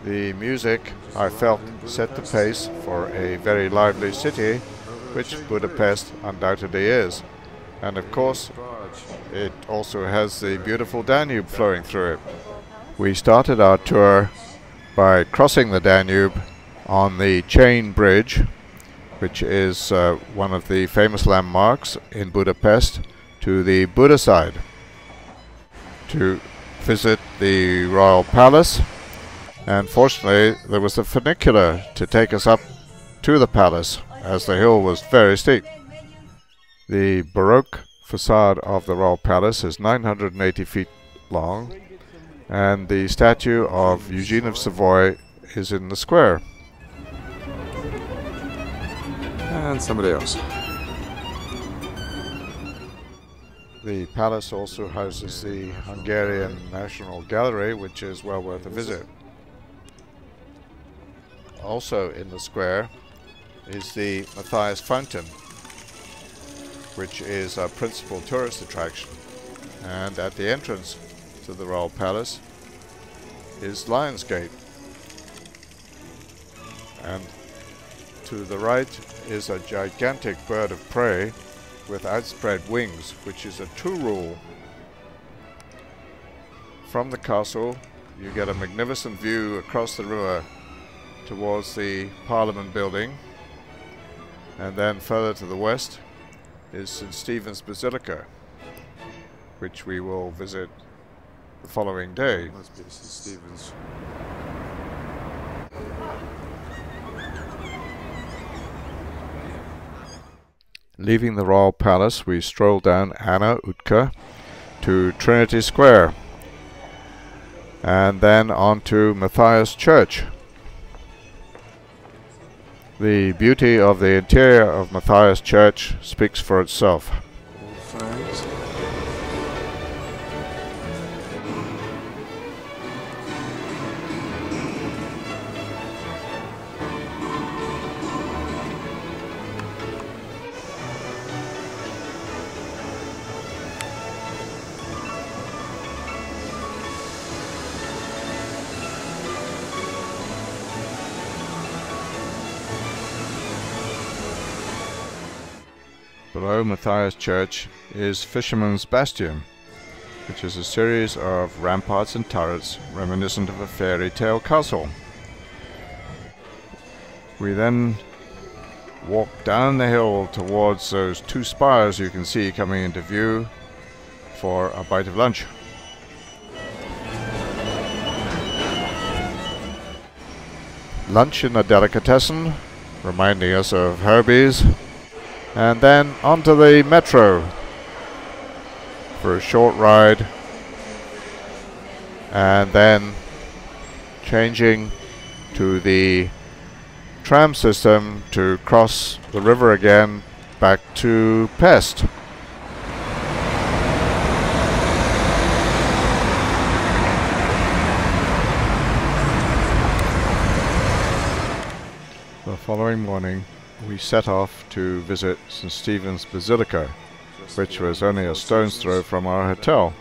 The music, I felt, set the pace for a very lively city, which Budapest undoubtedly is. And of course, it also has the beautiful Danube flowing through it. We started our tour by crossing the Danube on the Chain Bridge, which is one of the famous landmarks in Budapest, to the Buda side, to visit the Royal Palace. And fortunately, there was a funicular to take us up to the palace, as the hill was very steep. The Baroque facade of the Royal Palace is 980 feet long, and the statue of Eugene of Savoy is in the square. And somebody else. The palace also houses the Hungarian National Gallery, which is well worth a visit. Also in the square is the Matthias Fountain, which is a principal tourist attraction. And at the entrance to the Royal Palace is Lion's Gate. And to the right is a gigantic bird of prey with outspread wings, which is a two-rule. From the castle, you get a magnificent view across the river towards the Parliament building, and then further to the west is St. Stephen's Basilica, which we will visit the following day. Must be St. Stephen's. Leaving the Royal Palace, we stroll down Anna Utka to Trinity Square, and then on to Matthias Church. The beauty of the interior of Matthias Church speaks for itself. Thanks. Below Matthias Church is Fisherman's Bastion, which is a series of ramparts and turrets reminiscent of a fairy tale castle. We then walk down the hill towards those two spires you can see coming into view for a bite of lunch. Lunch in a delicatessen, reminding us of Herbie's. And then onto the metro for a short ride, and then changing to the tram system to cross the river again back to Pest. The following morning we set off to visit St. Stephen's Basilica, which was only a stone's throw from our hotel,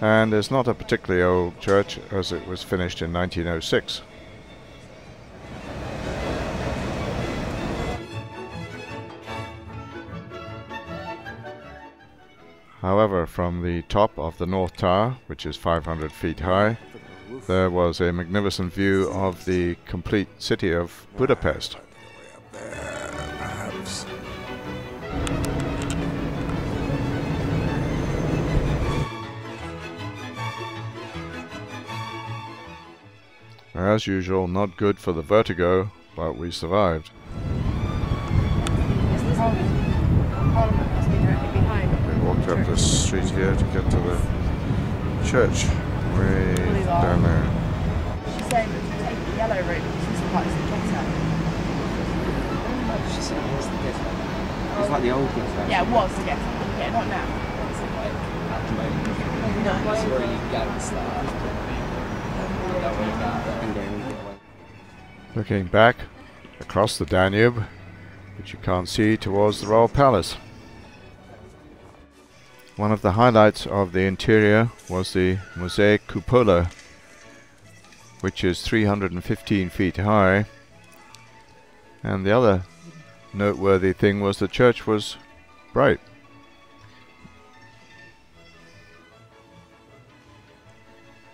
and is not a particularly old church as it was finished in 1906. However, from the top of the North Tower, which is 500 feet high, there was a magnificent view of the complete city of Budapest. Perhaps. As usual, not good for the vertigo, but we survived. We walked up the street here to get to the church. Way down there. She's saying that you take the yellow route, which is quite suggestive. She said, "Where's the guest house?" It's like the old guest house. Yeah, it was the guest house. Yeah, not now. It's like at the moment. It's where you go and stuff. And then we get away. Looking back across the Danube, which you can't see, towards the Royal Palace. One of the highlights of the interior was the mosaic cupola, which is 315 feet high, and the other noteworthy thing was the church was bright.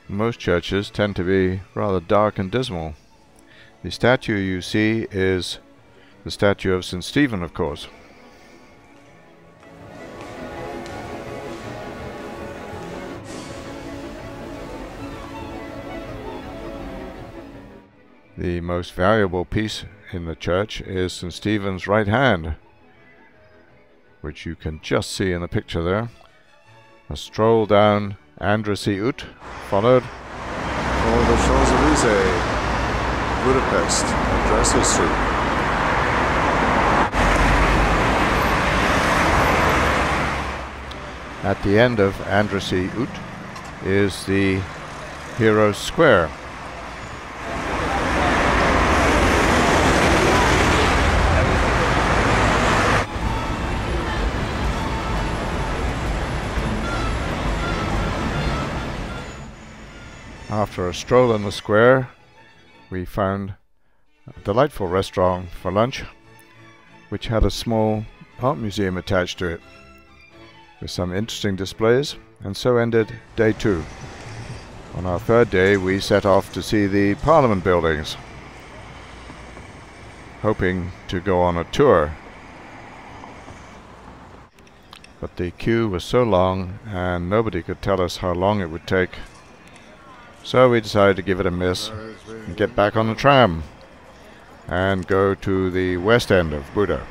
Most churches tend to be rather dark and dismal. The statue you see is the statue of St. Stephen, of course. The most valuable piece in the church is St. Stephen's right hand, which you can just see in the picture there. A stroll down Andrassy Ut followed. For the Champs-Élysées, Budapest, Andrassy Street. At the end of Andrassy Ut is the Heroes Square. After a stroll in the square, we found a delightful restaurant for lunch, which had a small art museum attached to it, with some interesting displays, and so ended day 2. On our third day, we set off to see the Parliament buildings, hoping to go on a tour. But the queue was so long, and nobody could tell us how long it would take. So we decided to give it a miss and get back on the tram and go to the west end of Buda.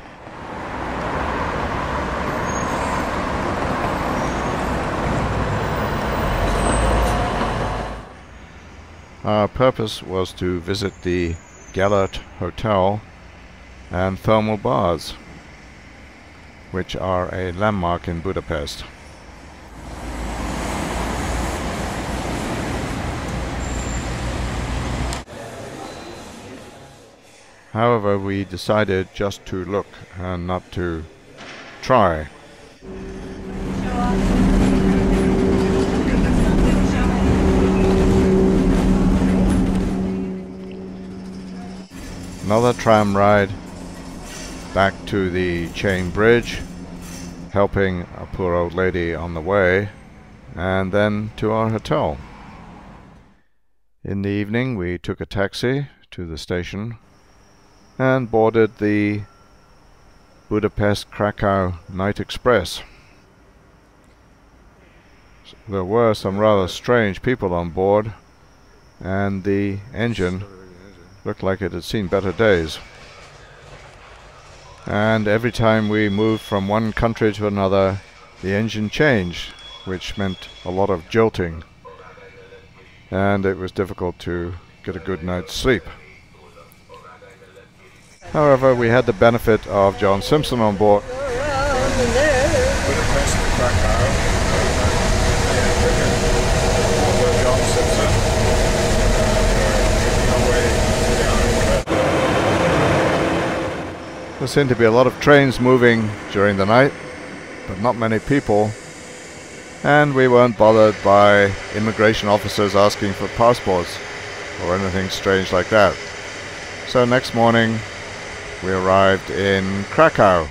Our purpose was to visit the Gellert Hotel and thermal bars, which are a landmark in Budapest. However, we decided just to look and not to try. Another tram ride back to the chain bridge, helping a poor old lady on the way, and then to our hotel. In the evening we took a taxi to the station and boarded the Budapest-Krakow Night Express. There were some rather strange people on board, and the engine looked like it had seen better days. And every time we moved from one country to another, the engine changed, which meant a lot of jolting, and it was difficult to get a good night's sleep. However, we had the benefit of John Simpson on board. There seemed to be a lot of trains moving during the night, but not many people, and we weren't bothered by immigration officers asking for passports or anything strange like that. So next morning we arrived in Krakow.